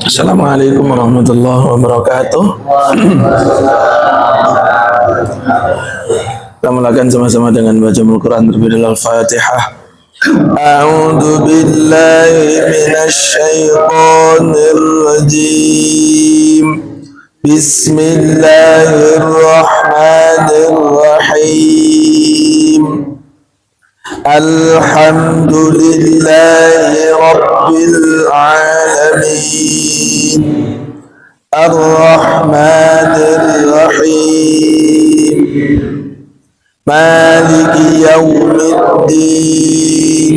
Assalamualaikum warahmatullahi wabarakatuh. Kita mulakan sama-sama dengan baca Al-Quran terlebih dahulu. Al-Fatihah. A'udzu billahi minasy syaithanir rajim. Bismillahirrahmanirrahim. Alhamdulillahi rabbil alamin. Ar-Rahmanir Rahim. Maliki yaumiddin.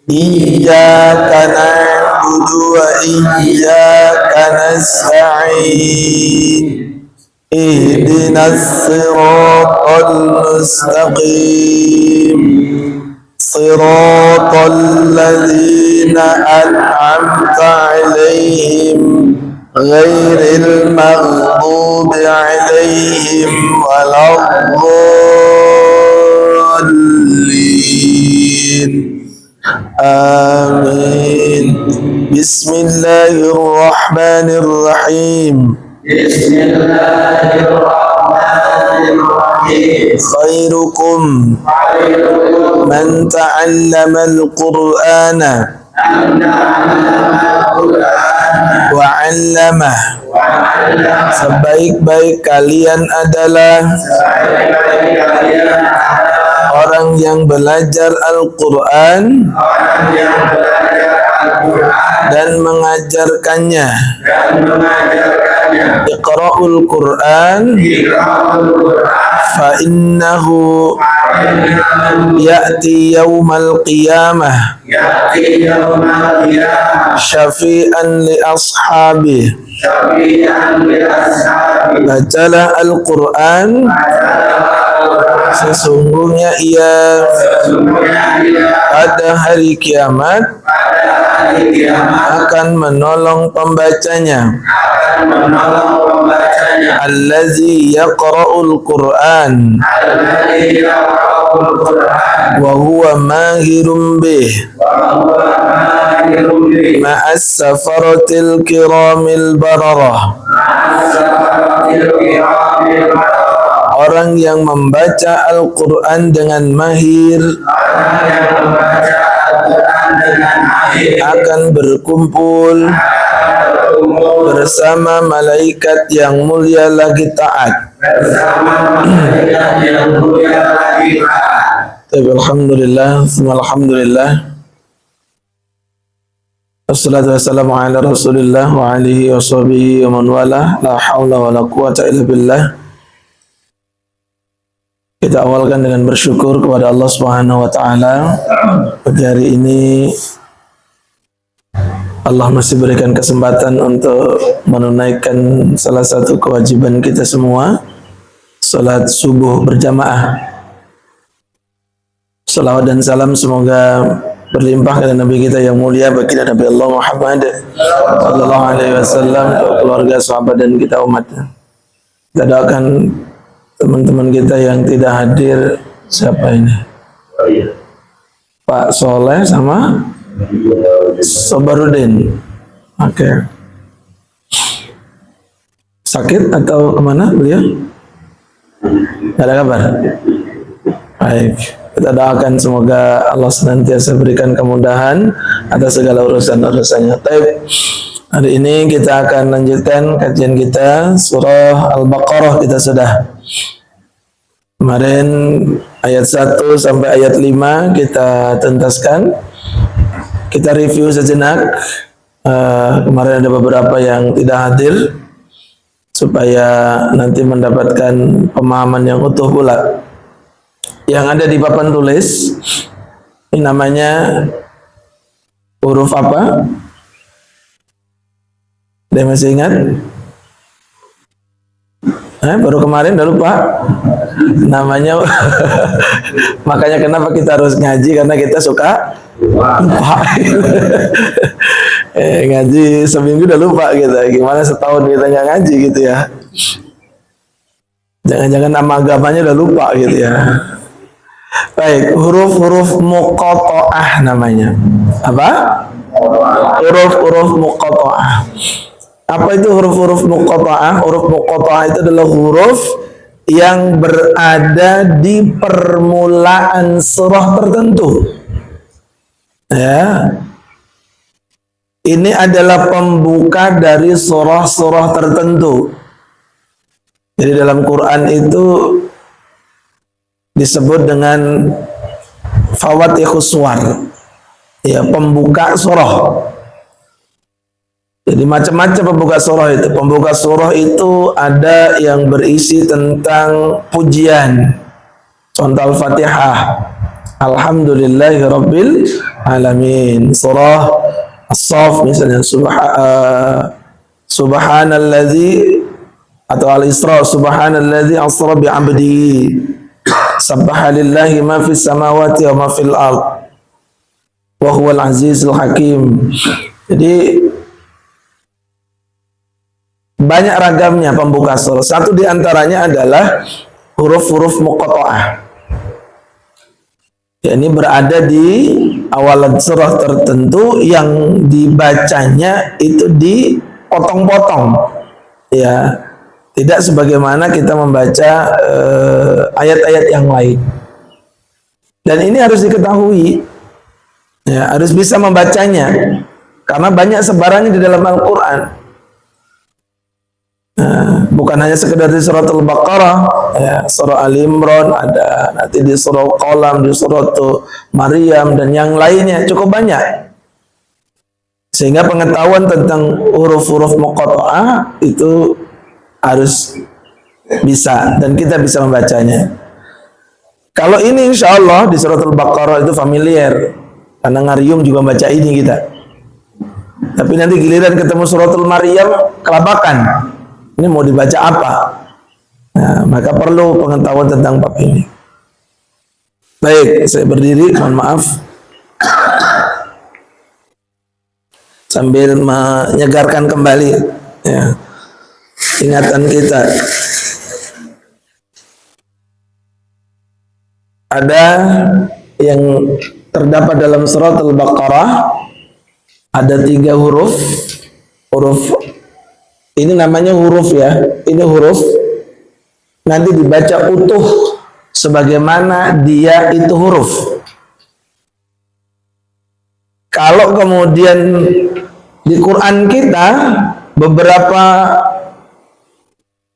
Iyyaka na'budu wa iyyaka nasta'in. Ihdinas siratal mustaqim. Siratal ladzina an'amta 'alaihim ghairil maghdubi 'alaihim waladdallin. Amin. Bismillahirrahmanirrahim. Bismillahirrahmanirrahim. Khairukum man ta'allama al-Qur'ana wa 'allamah. Sebaik-baik kalian adalah orang yang belajar Al-Quran dan mengajarkannya. Iqra'ul Quran fa innahu ya'ti yawmal qiyamah syafi'an li ashabi. Bacalah Al-Quran, sesungguhnya ia pada hari kiamat akan menolong pembacanya. Allazi yaqra'ul Qur'an wa huwa mahirun bih ma'as safaratil kiramil bararah. Orang yang membaca Al-Quran dengan mahir akan berkumpul bersama malaikat yang mulia lagi taat. Alhamdulillah, alhamdulillah. Wassalatu wassalamu ala Rasulillah wa alihi wa sahbihi wa man wala. La haula wa la quwata illa billah. Kita awalkan dengan bersyukur kepada Allah Subhanahu wa taala. Pada hari ini Allah masih berikan kesempatan untuk menunaikan salah satu kewajiban kita semua, salat subuh berjamaah. Salawat dan salam semoga berlimpah kepada Nabi kita yang mulia, baginda Nabi Allah Muhammad sallallahu alaihi wasallam, keluarga, sahabat dan kita umatnya. Kita doakan teman-teman kita yang tidak hadir. Siapa ini? Pak Soleh sama Sobarudin. Oke. Sakit atau kemana beliau? Tidak ada kabar. Baik. Kita doakan semoga Allah senantiasa berikan kemudahan atas segala urusan-urusannya. Baik. Hari ini kita akan lanjutkan kajian kita surah Al-Baqarah. Kita sudah kemarin ayat 1 sampai ayat 5 kita tuntaskan. Kita review sejenak. Kemarin ada beberapa yang tidak hadir supaya nanti mendapatkan pemahaman yang utuh pula. Yang ada di papan tulis ini namanya huruf apa? Ada yang masih ingat? Baru kemarin udah lupa namanya. Makanya kenapa kita harus ngaji, karena kita suka lupa. Ngaji seminggu udah lupa gitu. Gimana setahun kita nggak ngaji gitu ya? Jangan-jangan nama agamanya udah lupa gitu ya. Baik, huruf-huruf muqatta'ah namanya. Apa? Huruf-huruf muqatta'ah. Apa itu huruf-huruf muqatta'ah? Huruf muqatta'ah itu adalah huruf yang berada di permulaan surah tertentu. Ya. Ini adalah pembuka dari surah-surah tertentu. Jadi dalam Quran itu disebut dengan fawatihus suwar. Ya, pembuka surah. Jadi macam-macam pembuka surah itu. Pembuka surah itu ada yang berisi tentang pujian. Contoh Al-Fatihah. Alhamdulillahirabbil alamin. Surah As-Saff misalnya subhanalladzi atau Al-Isra subhanalladzi asra bi 'abdihi. Sabbaha lillahi ma fis samawati wa ma fil ard. Wa huwal azizul hakim. Jadi banyak ragamnya pembuka surah. Satu di antaranya adalah huruf-huruf muqatta'ah. Ya, ini berada di awal surah tertentu yang dibacanya itu dipotong-potong. Ya, tidak sebagaimana kita membaca ayat-ayat yang lain. Dan ini harus diketahui. Ya, harus bisa membacanya. Karena banyak sebarannya di dalam Al-Quran. Bukan hanya sekedar di surat Al-Baqarah, ya, surah Ali Imran ada, nanti di surah Qalam, di surah Maryam dan yang lainnya cukup banyak. Sehingga pengetahuan tentang huruf-huruf muqatta'ah itu harus bisa dan kita bisa membacanya. Kalau ini insya Allah di surat Al-Baqarah itu familiar karena ngarium juga baca ini kita. Tapi nanti giliran ketemu surat Maryam kelabakan. Ini mau dibaca apa? Nah, maka perlu pengetahuan tentang bab ini. Baik, saya berdiri, mohon maaf. Sambil menyegarkan kembali ya, ingatan kita. Ada yang terdapat dalam surat Al-Baqarah, ada 3 huruf. Huruf ini namanya huruf ya, ini huruf nanti dibaca utuh sebagaimana dia itu huruf. Kalau kemudian di Quran kita beberapa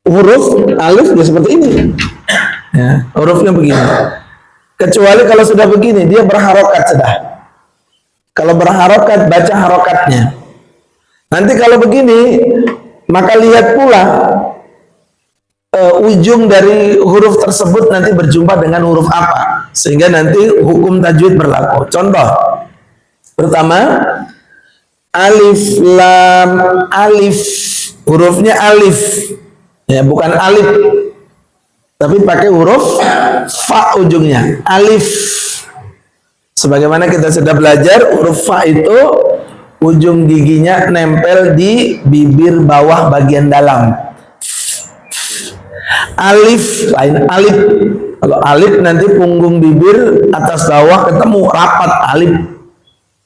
huruf alif ya seperti ini, ya, hurufnya begini. Kecuali kalau sudah begini dia berharokat sudah. Kalau berharokat baca harokatnya. Nanti kalau begini maka lihat pula ujung dari huruf tersebut nanti berjumpa dengan huruf apa, sehingga nanti hukum tajwid berlaku. Contoh pertama, alif lam alif, hurufnya alif ya, bukan alif tapi pakai huruf fa ujungnya, alif. Sebagaimana kita sudah belajar, huruf fa itu ujung giginya nempel di bibir bawah bagian dalam. Alif lain alif. Kalau alif nanti punggung bibir atas bawah ketemu rapat alif.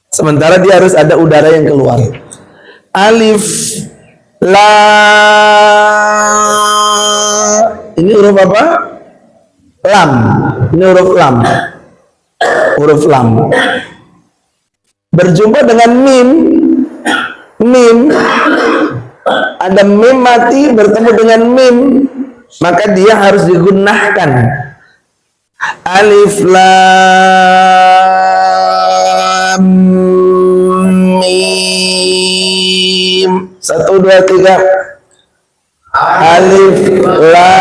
Sementara dia harus ada udara yang keluar. Alif la. Ini huruf apa? Lam. Ini huruf lam. Huruf lam. Berjumpa dengan mim. Mim. Ada mim mati bertemu dengan mim, maka dia harus digunakan. Alif lam mim. 1, 2, 3. Alif lam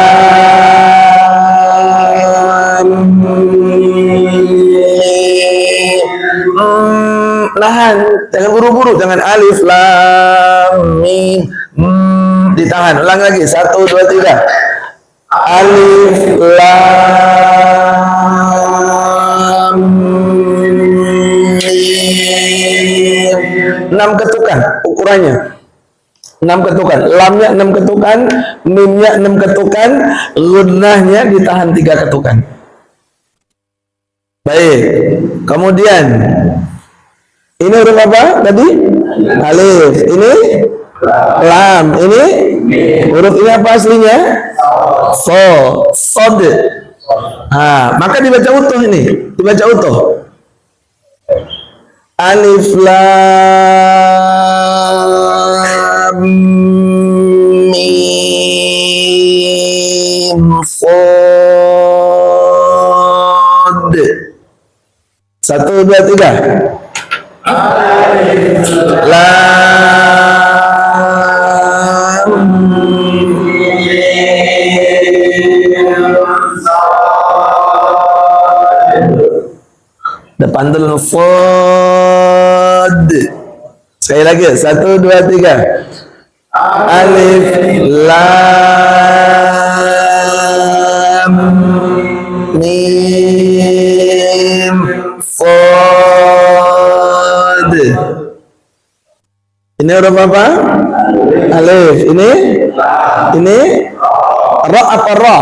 mim. Nahan, jangan buru-buru, jangan alif lam mim. Ditahan, ulang lagi. 1, 2, 3. Alif lam mim. 6 ketukan ukurannya. 6 ketukan, lamnya 6 ketukan, mimnya 6 ketukan, gunnahnya ditahan 3 ketukan. Baik, kemudian Ini huruf apa tadi? Alif. Ini lam. Ini huruf ini apa aslinya? So. Sod. Maka dibaca utuh ini. Dibaca utuh. Alif lam mim sad. 1, 2, 3. Alif lam depan dulu fad. Sekali lagi 1, 2, 3. Alif lam mim fad. Ini huruf apa? Alif. Ini ra apa ra?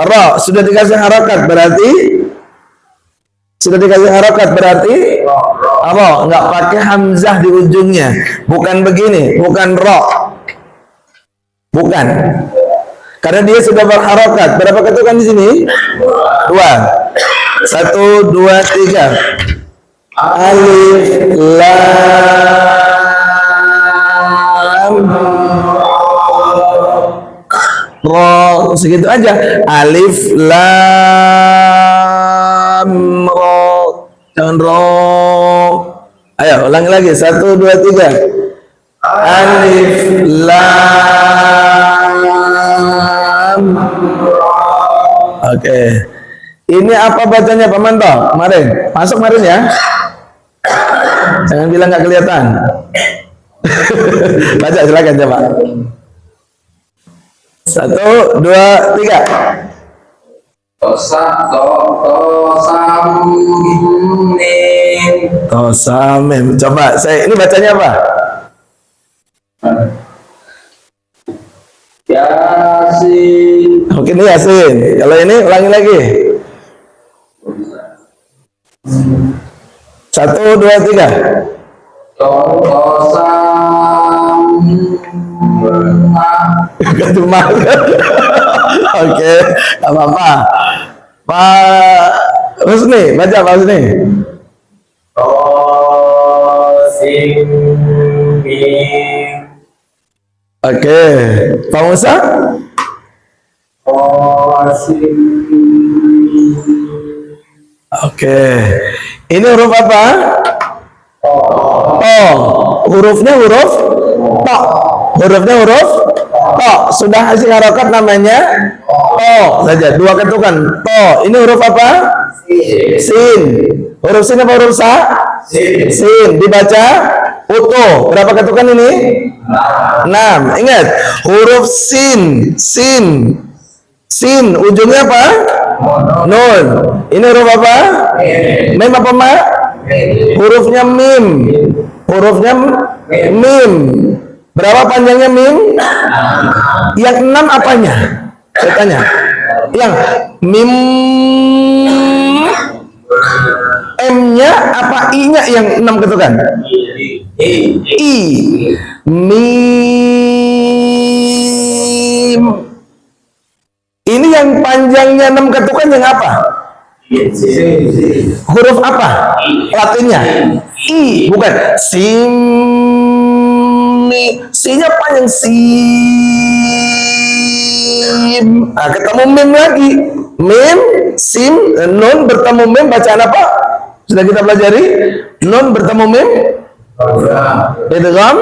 Ra sudah dikasih harakat berarti apa? Enggak pakai hamzah di ujungnya. Bukan begini, bukan ra. Bukan. Karena dia sudah berharakat. Berapa ketukan di sini? 2. 1, 2, 3. Alif lam ra. Segitu aja. Alif lam ra. Jangan ra. Ayo ulangi lagi. 1, 2, 3. Alif lam ra. Oke. Ini apa bacanya Pak Manto? Kemarin. Masuk kemarin ya. Jangan bilang nggak kelihatan. Baca silakan coba. 1, 2, 3. Tosamim. Coba ini bacanya apa? Yasin. Oke, ini Yasin. Kalau ini ulangi lagi. 1, 2, 3. Cuma. Oke, nggak apa-apa. Pak Rusni, baca Pak Rusni. Oke, Pak Musa. Oke, ini huruf apa? Hurufnya huruf to. Hurufnya huruf to. Sudah hasil harokat namanya to saja. 2 ketukan to. Ini huruf apa? Sin. Huruf sin apa huruf sa? Sin. Dibaca utuh. Berapa ketukan ini? 6. Ingat, huruf sin. Sin. Ujungnya apa? Nun. Ini huruf apa? Mim apa ma? Hurufnya mim. Hurufnya mim. Berapa panjangnya mim? Yang 6 apanya? Saya tanya. Yang mim M-nya apa I-nya yang 6 ketukan? I. Mim. Ini yang panjangnya 6 ketukan yang apa? Huruf apa? Latinnya? I, bukan. Sim. Si-nya panjang sim. Ketemu mim lagi. Mim, sim, nun bertemu mim bacaan apa? Sudah kita pelajari. Nun bertemu mim. Idgham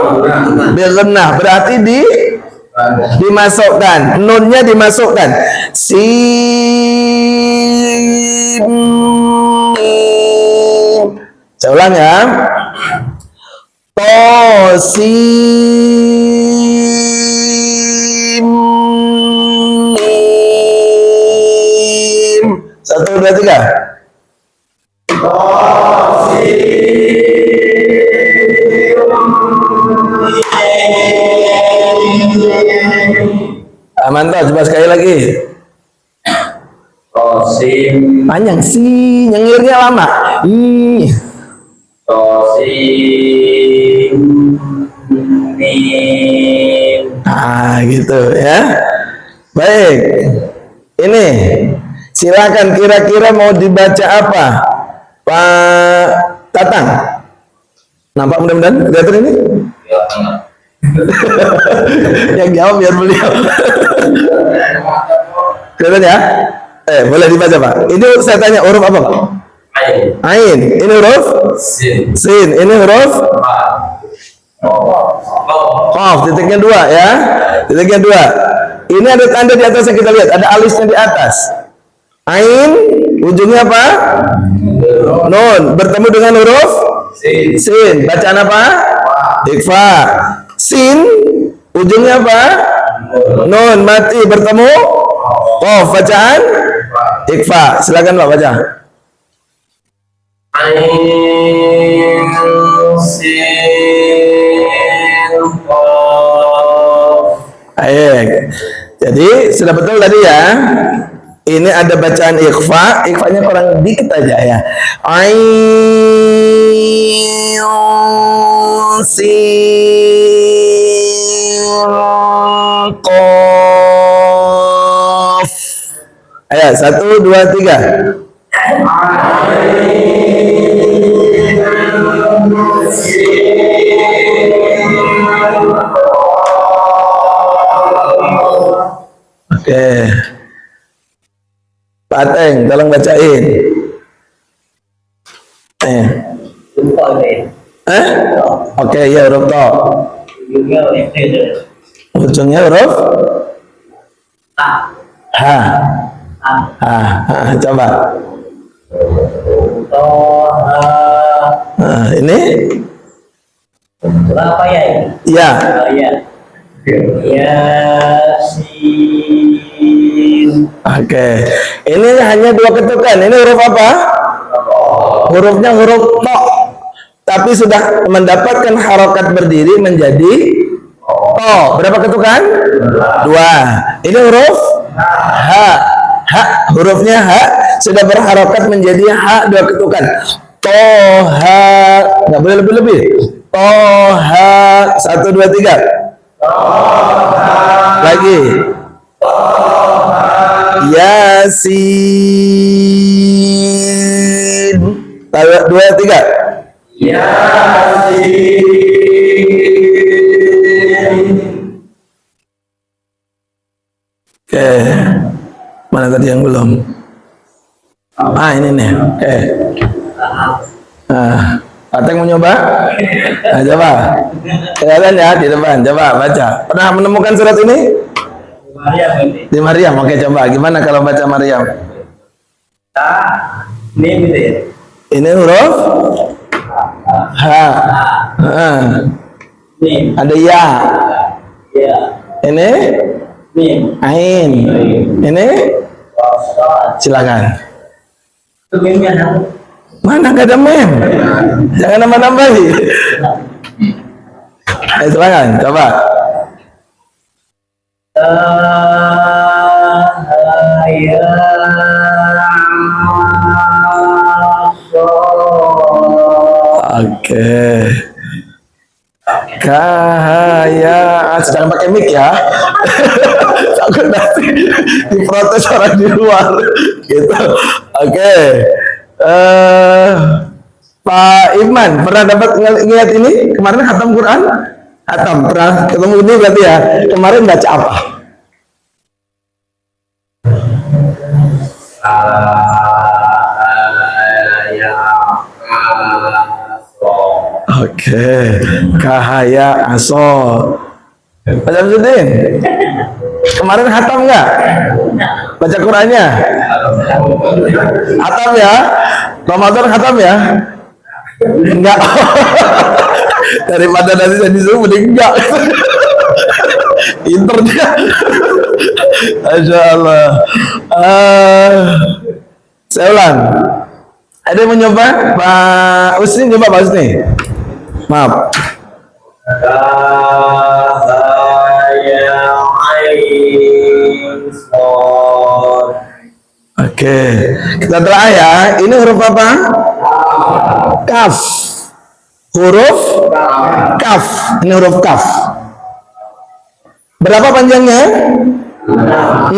bi-gunnah. Berarti dimasukkan. Nunnya dimasukkan. Sim. Saya ulang ya. Tosim. 1, 2, 3. Mantap, coba sekali lagi. Tosim. Panjang sih, nyengirnya lama. Tosin Mim. Gitu ya. Baik. Ini silakan kira-kira mau dibaca apa? Pak Tatang. Nampak mudah-mudahan kelihatan ini? Ya, Yang jawab biar beliau. Kelihatan ya? Boleh dibaca Pak. Ini saya tanya huruf apa Pak? Ain. Ain. Ini huruf? Sin. Sin. Ini huruf? Qaf. Titiknya 2 ya. Titiknya 2. Ini ada tanda di atas yang kita lihat. Ada alisnya di atas. Ain. Ujungnya apa? Nun. Bertemu dengan huruf? Sin. Bacaan apa? Ikhfa. Sin. Ujungnya apa? Nun. Mati. Bertemu? Qaf. Bacaan? Ikhfa. Silakan Pak baca. Ain Sin Qaf. Baik. Jadi sudah betul tadi ya. Ini ada bacaan ikhfa. Ikhfanya kurang dikit aja ya. Ain sin qaf. Ayo 1 2 3. Oke. Pak Ateng, tolong bacain. Oke, ya huruf to. Ujungnya huruf ha. Coba. Ini Apa ya? ya. Yasin. Oke. Ini hanya 2 ketukan. Ini huruf apa? Hurufnya huruf to. Tapi sudah mendapatkan harokat berdiri menjadi to. Berapa ketukan? 2. Ini huruf ha. Ha. Hurufnya ha sudah berharokat menjadi ha 2 ketukan. Toha. Nggak boleh lebih-lebih. Toha. 1 2 3. Lagi. Yasin. 2 3. Yasin. Oke. Mana tadi yang belum? Ini nih. Ateng mau nyoba? Coba. Kelihatan ya di depan. Coba baca. Pernah menemukan surat ini? Maryam ini. Di Maryam. Oke, coba. Gimana kalau baca Maryam? Mim gitu ya. Ini huruf ha. Mim. Ada ya. Ya. Ini Mim. ain. Ini Wasat. silakan. Itu mimnya apa? Mana nggak ada mem? Jangan nambah-nambahi. Ayo silakan, coba. Ya. Oke. Kahaya, sedang pakai mic ya. Takut nanti diprotes orang di luar. Gitu. Oke. Pak Iman pernah dapat ngeliat ini kemarin khatam Quran? Khatam pernah ketemu ini berarti ya. Kemarin baca apa? Oke, kahaya aso. Baca Samsudin. Kemarin khatam nggak? Baca Qurannya? Khatam ya? Ramadan khatam ya? Enggak. Daripada nanti saya disuruh mending enggak. Pinter dia. Masya Allah. Saya ulang. Ada yang mau nyoba? Pak Usni nyoba Pak Usni. Maaf. Oke, kita telah ya. Ini huruf apa? Kaf. huruf kaf. Ini huruf kaf. Berapa panjangnya? 6.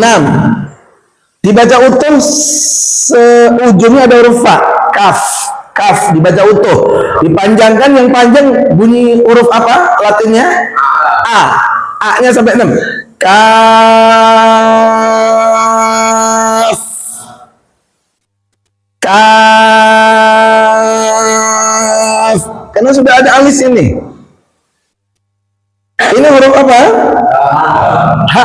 Dibaca utuh, ujungnya ada huruf fa. Kaf. Kaf dibaca utuh. Dipanjangkan, yang panjang bunyi huruf apa? Latinnya A. A-nya sampai 6. Kaf. Kaf. Karena sudah ada alis ini. Ini huruf apa? H.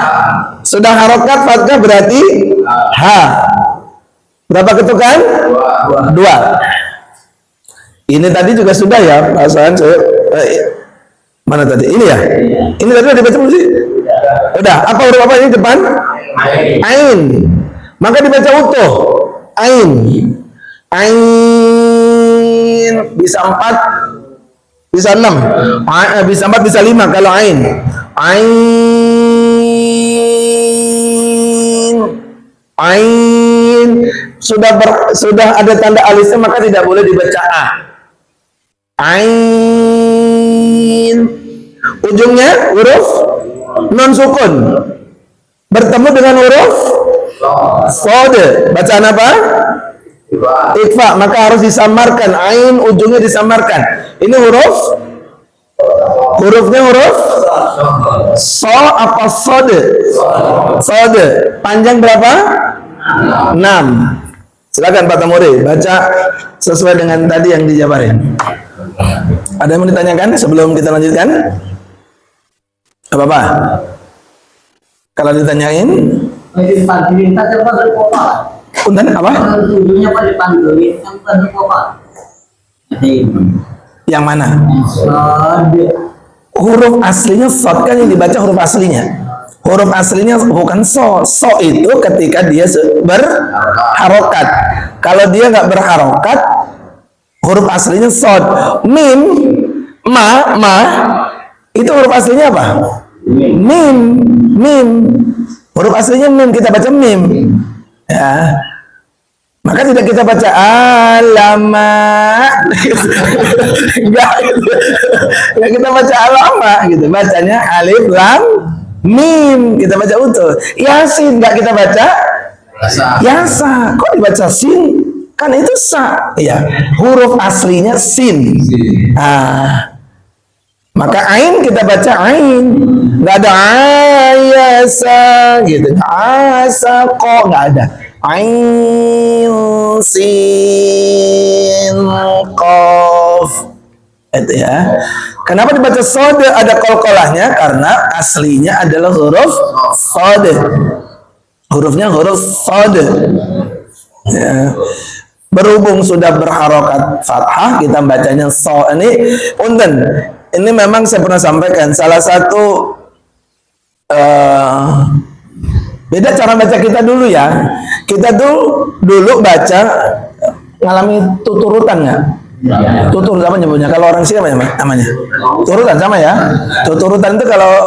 Sudah harokat fathah berarti H. Berapa ketukan? 2. Ini tadi juga sudah ya, perasaan saya. Mana tadi? Ini ya? Ini tadi udah dibaca belum sih? Udah. Apa huruf apa ini depan? Ain. Maka dibaca utuh. Ain. Ain. Bisa 4, bisa 6, bisa 4, bisa 5 kalau ain. Ain. Ain. Sudah ada tanda alisnya maka tidak boleh dibaca A. Ain. Ujungnya huruf non sukun bertemu dengan huruf sod. Bacaan apa? Ikhfa. Maka harus disamarkan. Ain ujungnya disamarkan. Ini hurufnya huruf so apa sod? Sod. Panjang berapa? 6. Silakan Pak Tamuri baca sesuai dengan tadi yang dijabarin. Ada yang mau ditanyakan sebelum kita lanjutkan? Apa-apa? Kalau ditanyain? Punten apa? Yang mana? Huruf aslinya sod kan yang dibaca huruf aslinya. Huruf aslinya bukan so. So itu ketika dia berharokat. Kalau dia nggak berharokat, huruf aslinya sod. Mim, ma, itu huruf aslinya apa? Mim, mim. Huruf aslinya mim, kita baca mim. Ya. Maka tidak kita baca alama. Enggak gitu. Ya, kita baca alama gitu. Bacanya alif lam mim. Kita baca utuh. Yasin enggak kita baca yasa. Kok dibaca sin? Kan itu sa. Ya, huruf aslinya sin. Maka ain kita baca ain. Enggak ada ayasa gitu. Asa kok enggak ada. Ain sin qaf. Itu ya. Kenapa dibaca sod? Ada qalqalahnya karena aslinya adalah huruf sod. Hurufnya huruf sod. Ya. Berhubung sudah berharokat fathah, kita bacanya so. Ini punten. Ini memang saya pernah sampaikan salah satu beda cara baca kita dulu ya. Kita tuh dulu baca ngalami tuturutan nggak? Tutur apa nyebutnya? Kalau orang sini apa namanya? Turutan sama ya. Tuturutan itu kalau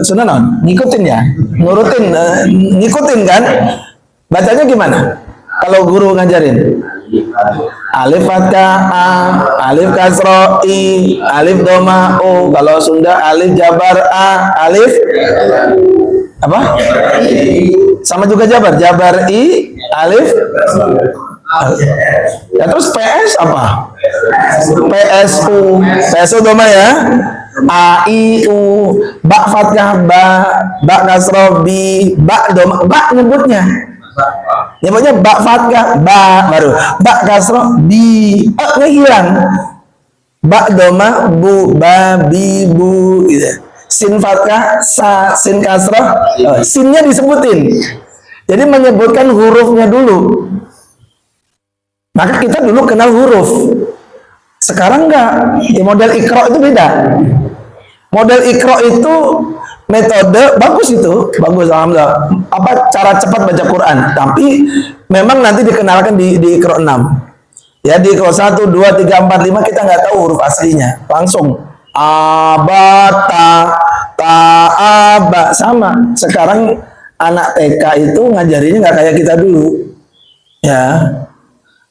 sunan ngikutin ya, nurutin, ngikutin kan? Bacanya gimana? Kalau guru ngajarin? Alif fathah A, alif kasro I, alif doma U. Kalau Sunda alif jabar A, alif apa? Sama juga jabar I, alif. Ya terus PS apa? PSU doma ya. A I U, ba fathah ba kasro bi, ba doma, ba nyebutnya ba fathah ba baru ba kasro bi, nya hilang. Ba doma bu, ba bi bu gitu. Sin fathah sa, sin kasro, sinnya disebutin. Jadi menyebutkan hurufnya dulu. Maka kita dulu kenal huruf. Sekarang enggak. Di model Iqra itu beda. Model Iqra itu metode bagus itu, bagus alhamdulillah. Apa cara cepat baca Quran, tapi memang nanti dikenalkan di Iqra 6. Ya di Iqra 1 2 3 4 5 kita nggak tahu huruf aslinya. Langsung abata ta aba sama. Sekarang anak TK itu ngajarinya nggak kayak kita dulu. Ya.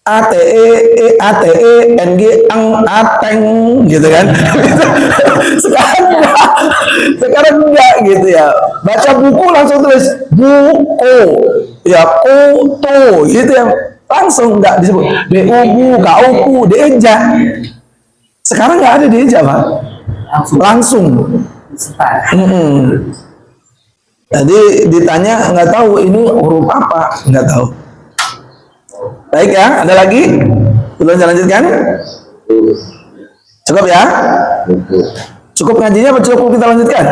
ATENG ang ateng gitu kan. Sekarang enggak gitu ya, baca buku langsung tulis buku ya, kutu gitu ya, langsung enggak disebut buku kauku dieja. Sekarang enggak ada dieja Pak, langsung. Jadi ditanya nggak tahu ini huruf apa, nggak tahu. Baik ya, ada lagi? Belum saya lanjutkan? Cukup ya? Cukup ngajinya apa cukup kita lanjutkan?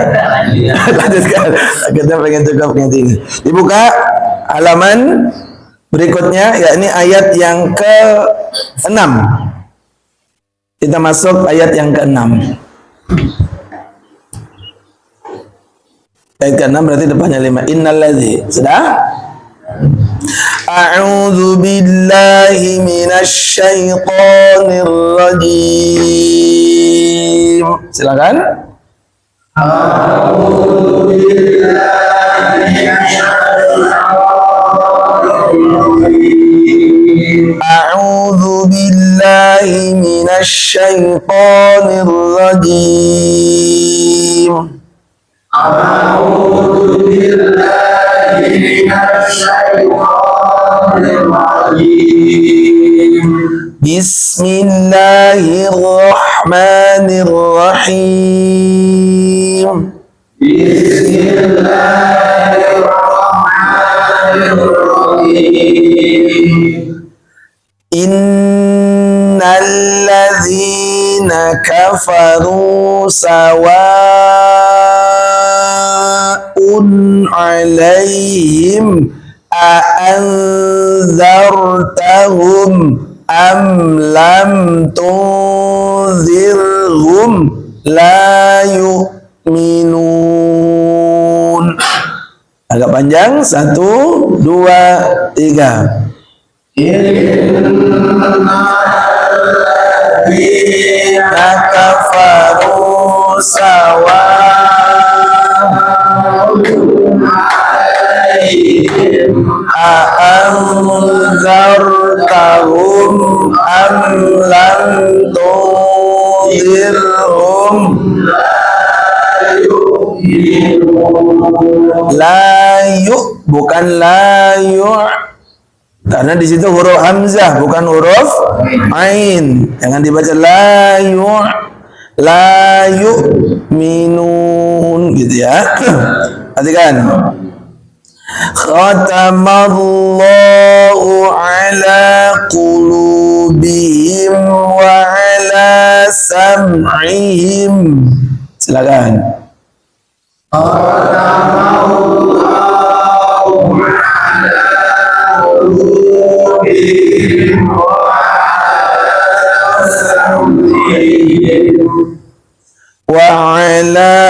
Lanjutkan. Kita pengen cukup ngajinya. Dibuka halaman berikutnya, yakni ayat yang ke-6. Kita masuk ayat yang ke-6. Ayat ke-6 berarti depannya 5. Innalladzi. Sudah? A'udzu billahi minasy syaithanir rajim. Silakan. A'udzu billahi minasy syaitonir rajim. A'udzu billahi minasy syaitonir rajim. Bismillahirrahmanirrahim. Bismillahirrahmanirrahim. Innalladzina kafaru sawa'un 'alaihim a'anzartahum am lam tunzirhum la yu'minun. Agak panjang, 1, 2, 3. Innalladzina kafaru sawa'un 'alaihim a'anzartahum am lam tunzirhum la yu, bukan la yu, karena di situ huruf hamzah bukan huruf ain. Jangan dibaca la yu minun gitu ya. Perhatikan. Khatamallahu ala qulubihim wa ala sam'ihim. Silakan. Khatamallahu ala qulubihim wa ala sam'ihim wa ala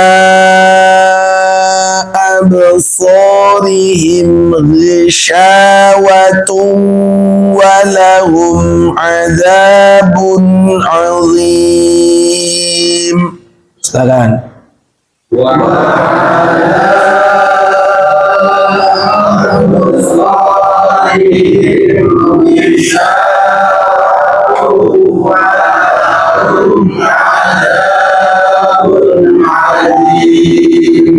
absarihim ghishawatun wa lahum adzabun azim. Silakan. Wa ala absarihim ghishawatun wa lahum adzabun azim.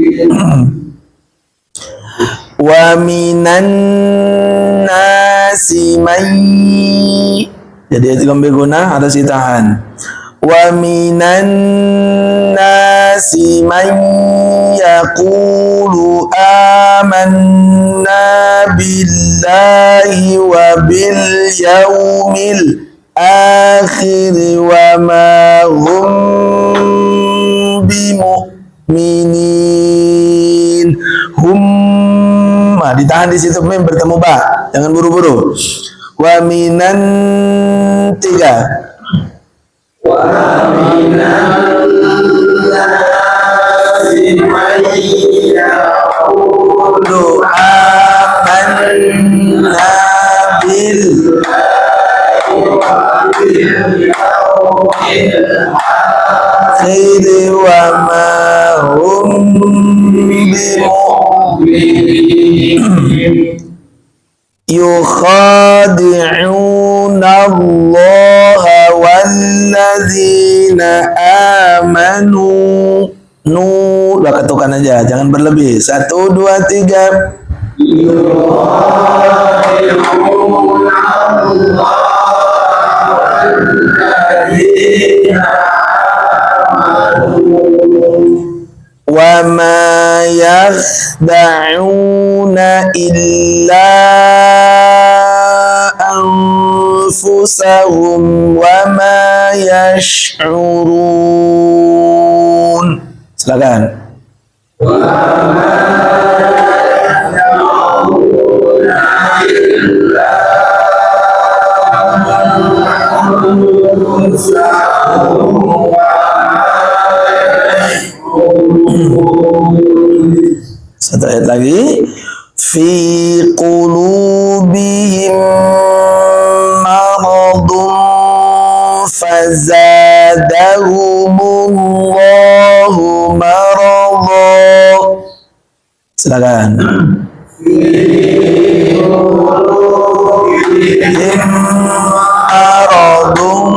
Wa minan nasi may, jadi lambe guna harus ditahan. Wa minan nasi may yaqulu amanna billahi wa bil yaumil akhir wa ma hum bimu'minin. Ditahan di situ, mem bertemu ba, jangan buru-buru. Wa minan 3. Wa minan nasi may yaqulu amanna billahi wa bil yaumil akhir wa ma hum bimu'minin. yukhadi'una Allah walladzina amanu. Udah ketukan aja, jangan berlebih. 1, 2, 3. Wa ma yakhda'una illa anfusahum wa ma yash'urun. Silakan. Satu ayat lagi. Fi qulubihim maradun fazadahumullahu maradun. Silakan. Maradun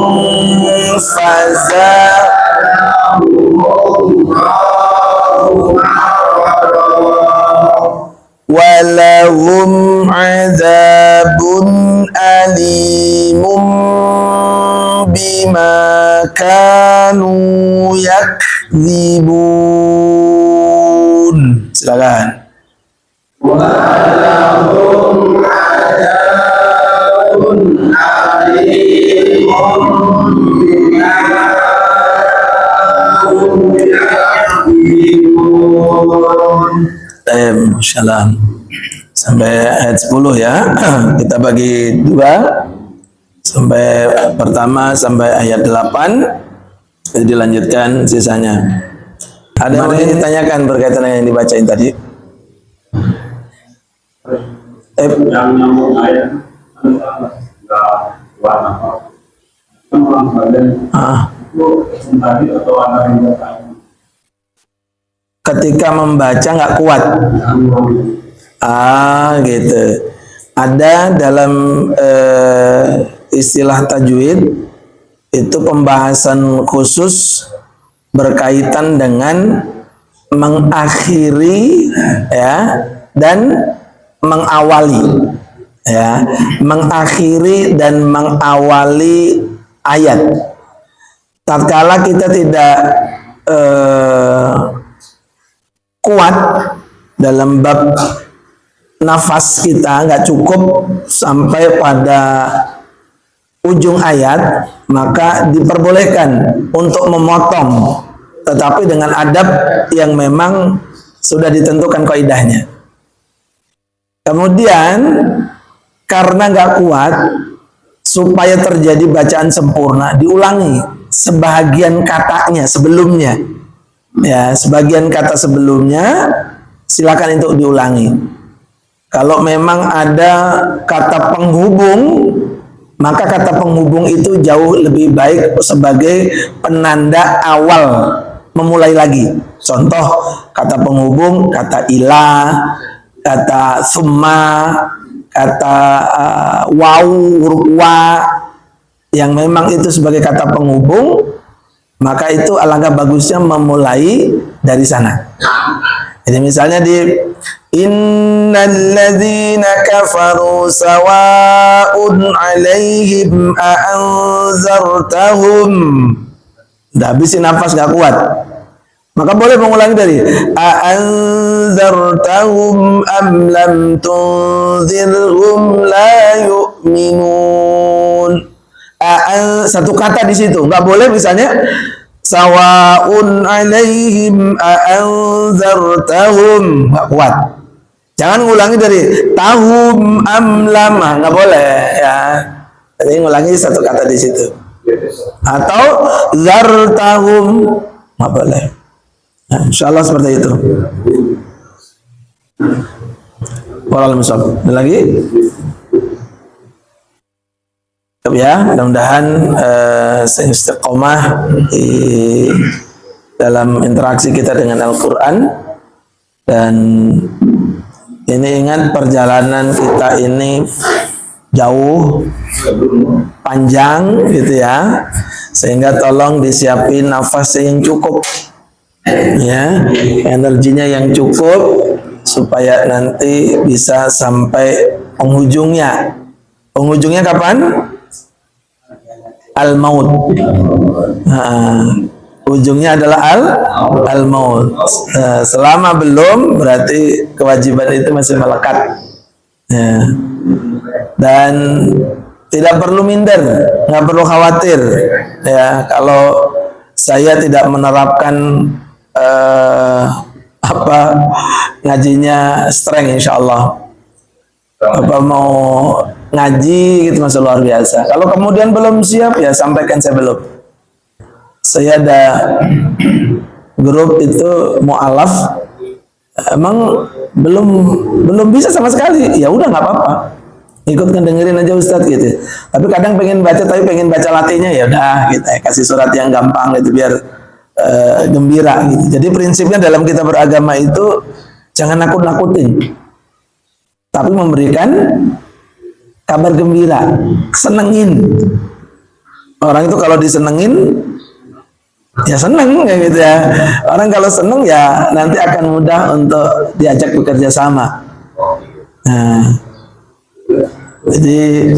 walahum azabun alimun bima kanu yakdzibun. Silakan. Walahum azabun alimun bima kanu yakdzibun. Masyaallah. Sampai ayat 10 ya. Kita bagi 2. Sampai pertama sampai ayat 8. Jadi dilanjutkan sisanya. Ada yang ingin ditanyakan berkaitan dengan yang dibacain tadi? Yang nyambung ayat ketika membaca nggak kuat. Gitu. Ada dalam istilah tajwid itu pembahasan khusus berkaitan dengan mengakhiri ya dan mengawali ya, mengakhiri dan mengawali ayat. Tatkala kita tidak kuat dalam bab nafas kita, nggak cukup sampai pada ujung ayat, maka diperbolehkan untuk memotong, tetapi dengan adab yang memang sudah ditentukan kaidahnya. Kemudian karena nggak kuat, supaya terjadi bacaan sempurna, diulangi sebagian katanya sebelumnya. Ya, sebagian kata sebelumnya silakan itu diulangi. Kalau memang ada kata penghubung, maka kata penghubung itu jauh lebih baik sebagai penanda awal memulai lagi. Contoh kata penghubung, kata ilah, kata summa, kata waw, huruf wa, yang memang itu sebagai kata penghubung, maka itu alangkah bagusnya memulai dari sana. Jadi misalnya di innalladzina kafaru sawa'un 'alaihim a'anzartahum. Udah habisin nafas gak kuat, maka boleh mengulangi dari a'anzartahum am lam tunzirhum la yu'minun. Satu kata di situ, nggak boleh misalnya sawaun alaihim a'anzartahum, nggak kuat. Jangan ngulangi dari tahum amlam, nggak boleh ya. Jadi ngulangi satu kata di situ. Atau zartahum, nggak boleh. Nah, insyaallah seperti itu. Waalaikumsalam. Ada lagi? Ya, mudah-mudahan istiqomah di dalam interaksi kita dengan Al-Quran, dan Ini ingat perjalanan kita ini jauh, panjang gitu ya, sehingga tolong disiapin nafas yang cukup, ya, energinya yang cukup supaya nanti bisa sampai penghujungnya. Penghujungnya kapan? Al-maut. Ujungnya adalah al-maut. Selama belum, berarti kewajiban itu masih melekat. Ya. Dan tidak perlu minder, nggak perlu khawatir. Ya, kalau saya tidak menerapkan ngajinya strength, insya Allah. Apa mau ngaji gitu masih luar biasa. Kalau kemudian belum siap, ya sampaikan saya belum. Saya ada grup itu mu'alaf, emang belum bisa sama sekali, ya udah nggak apa-apa, ikut ngedengerin aja Ustadz gitu. Tapi kadang pengen baca, tapi pengen baca latihnya, ya udah kita kasih surat yang gampang gitu biar gembira gitu. Jadi prinsipnya dalam kita beragama itu jangan nakut-nakutin, tapi memberikan kabar gembira, senengin. Orang itu kalau disenengin ya seneng kayak gitu ya. Orang kalau seneng ya nanti akan mudah untuk diajak bekerja sama. Nah, jadi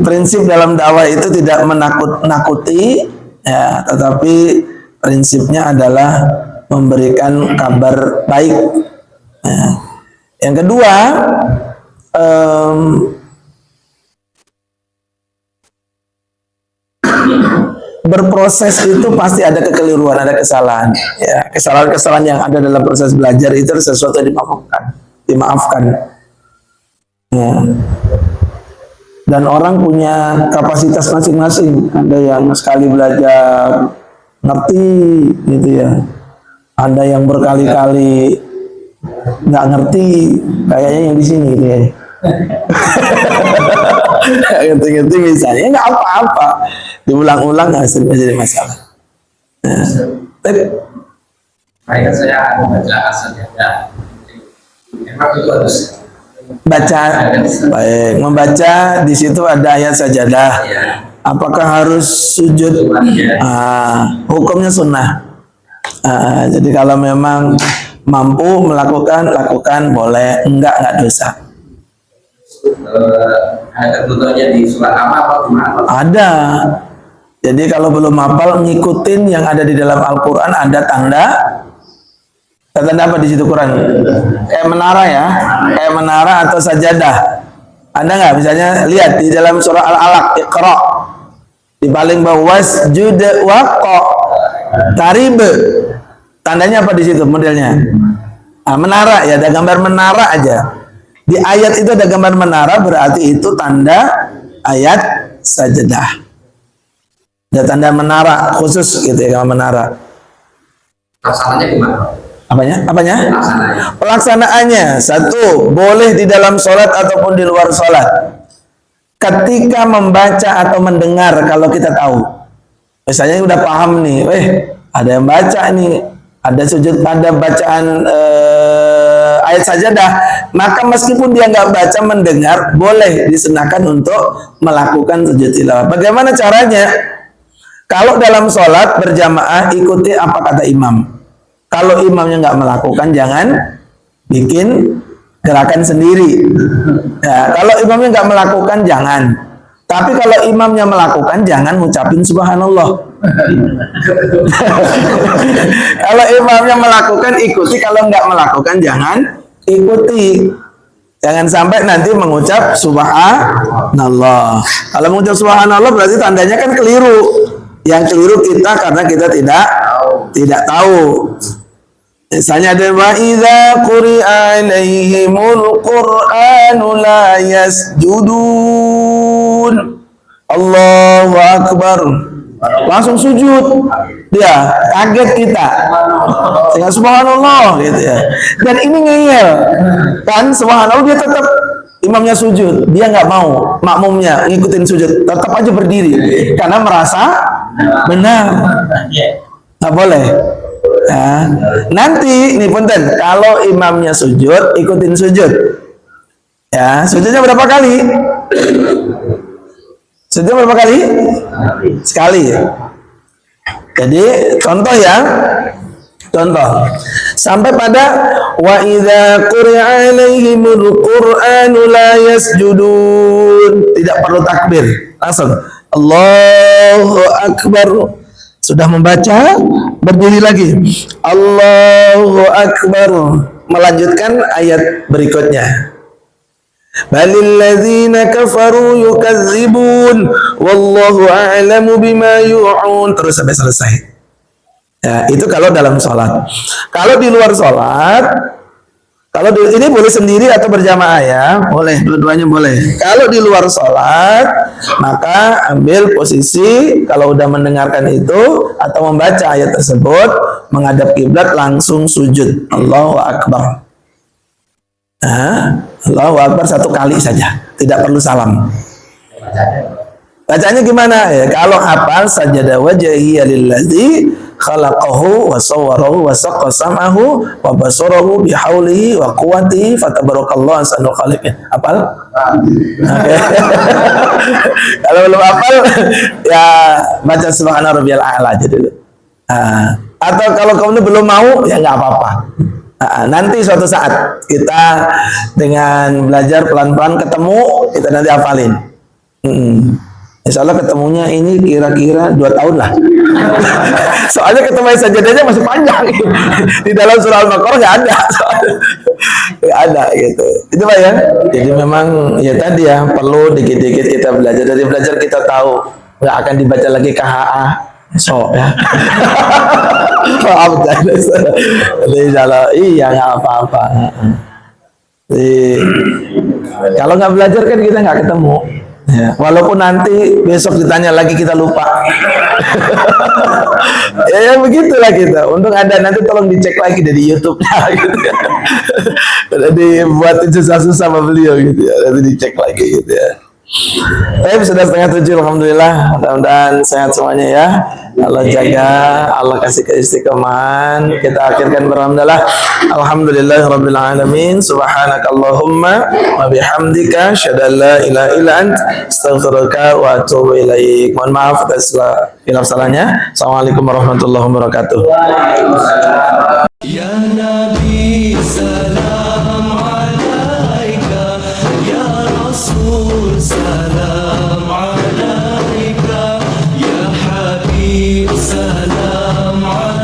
prinsip dalam dakwah itu tidak menakut-nakuti, ya, tetapi prinsipnya adalah memberikan kabar baik. Nah, yang kedua, berproses itu pasti ada kekeliruan, ada kesalahan. Ya, kesalahan-kesalahan yang ada dalam proses belajar itu sesuatu yang dimaafkan. Ya. Dan orang punya kapasitas masing-masing. Ada yang sekali belajar ngerti, gitu ya. Ada yang berkali-kali nggak ngerti, kayaknya yang di sini, gitu ya. Ngerti-ngerti misalnya, nggak apa-apa. Diulang-ulang hasilnya jadi masalah. Nah, saya baca sajadah. Emang itu harus baca, baik, membaca di situ ada ayat sajadah. Apakah harus sujud? Hukumnya sunnah. Jadi kalau memang mampu melakukan, lakukan, boleh. Enggak dosa. Ada ketentuannya di surat apa gimana? Ada. Jadi kalau belum hafal, ngikutin yang ada di dalam Al-Quran, ada tanda apa di situ Quran? Kayak menara ya, kayak menara atau sajadah. Ada nggak? Misalnya lihat di dalam surah Al-Alaq, Iqra, di paling bawah wasjud waqa tarib. Tandanya apa di situ modelnya? Menara ya, ada gambar menara aja. Di ayat itu ada gambar menara, berarti itu tanda ayat sajadah. Ada tanda menara khusus gitu ya, gambar menara. Pelaksananya gimana? Apanya? Pelaksanaannya, satu, boleh di dalam sholat ataupun di luar sholat. Ketika membaca atau mendengar, kalau kita tahu, misalnya udah paham nih, ada yang baca nih, ada sujud, ada bacaan ayat sajadah, maka meskipun dia nggak baca, mendengar, boleh disunahkan untuk melakukan sujud tilawah. Bagaimana caranya? Kalau dalam sholat berjamaah, ikuti apa kata imam. Kalau imamnya nggak melakukan, jangan bikin gerakan sendiri. Ya, kalau imamnya nggak melakukan, jangan. Tapi kalau imamnya melakukan, jangan ngucapin subhanallah. Kalau imamnya melakukan, ikuti. Kalau nggak melakukan, jangan ikuti. Jangan sampai nanti mengucap subhanallah. Kalau mengucap subhanallah berarti tandanya kan keliru. Yang keliru kita karena kita tidak tahu. Misalnya ada wa idza quri'a alaihimul qur'anu la yasjudun. Allahu akbar. Langsung sujud. Dia kaget kita. Sehingga subhanallah gitu ya. Dan ini ngeyel. Kan subhanallah dia tetap imamnya sujud. Dia nggak mau makmumnya ngikutin sujud. Tetap aja berdiri karena merasa benar. Nggak boleh. Nah, nanti nih punten, kalau imamnya sujud, ikutin sujud. Ya, sujudnya berapa kali? Sujudnya berapa kali? Sekali. Jadi contoh ya, contoh sampai pada wa idza quri'a alaihimul qur'anu la yasjudun, tidak perlu takbir, langsung Allahu akbar. Sudah membaca, berdiri lagi. Allahu akbar. Melanjutkan ayat berikutnya. Balil ladzina kafaru yukadzibun wallahu a'lamu bima yu'un. Terus sampai selesai. Ya, itu kalau dalam sholat. Kalau di luar sholat, kalau ini boleh sendiri atau berjamaah ya, boleh, dua-duanya boleh. Kalau di luar sholat, maka ambil posisi kalau udah mendengarkan itu atau membaca ayat tersebut, menghadap kiblat langsung sujud. Allahu Akbar. Nah, Allahu Akbar satu kali saja, tidak perlu salam. Bacanya gimana? Ya, kalau hafal sajada wajhiya lillazi khalaqahu wa sawwarahu wa saqqa sam'ahu wa basarahu bihaulihi wa quwwatihi fatabarakallahu ahsanul khaliqin. Hafal? Okay. Kalau belum hafal ya baca subhana rabbiyal a'la aja dulu. Atau kalau kamu belum mau ya nggak apa-apa. Nanti suatu saat kita dengan belajar pelan-pelan ketemu, kita nanti hafalin. Insya Allah ketemunya ini kira-kira 2 tahun lah. Soalnya ketemu sajadahnya masih panjang. Di dalam surah Al-Baqarah nggak ada. Nggak ada gitu. Itu Pak ya. Jadi memang ya tadi ya perlu dikit-dikit kita belajar. Dari belajar kita tahu nggak akan dibaca lagi KHA. So ya. Maaf jadi kalau iya nggak apa-apa. Jadi, kalau nggak belajar kan kita nggak ketemu. Ya, walaupun nanti besok ditanya lagi kita lupa. Ya begitulah kita. Untung ada, nanti tolong dicek lagi dari YouTube gitu ya. Udah dibuatin susah-susah sama beliau gitu ya. Nanti dicek lagi gitu ya. Baik, sudah 6:30, alhamdulillah. Mudah-mudahan sehat semuanya ya. Allah jaga, Allah kasih keistiqomahan. Kita akhirkan berhamdalah. Alhamdulillahirabbil alamin. Subhanakallahumma wa bihamdika asyhadu an la ilaha illa anta astaghfiruka wa atubu ilaik. Mohon maaf atas khilaf salahnya. Assalamualaikum warahmatullahi wabarakatuh. Ya Nabi salam alaika, ya Rasul salam alaika, ya Habib salam alaika.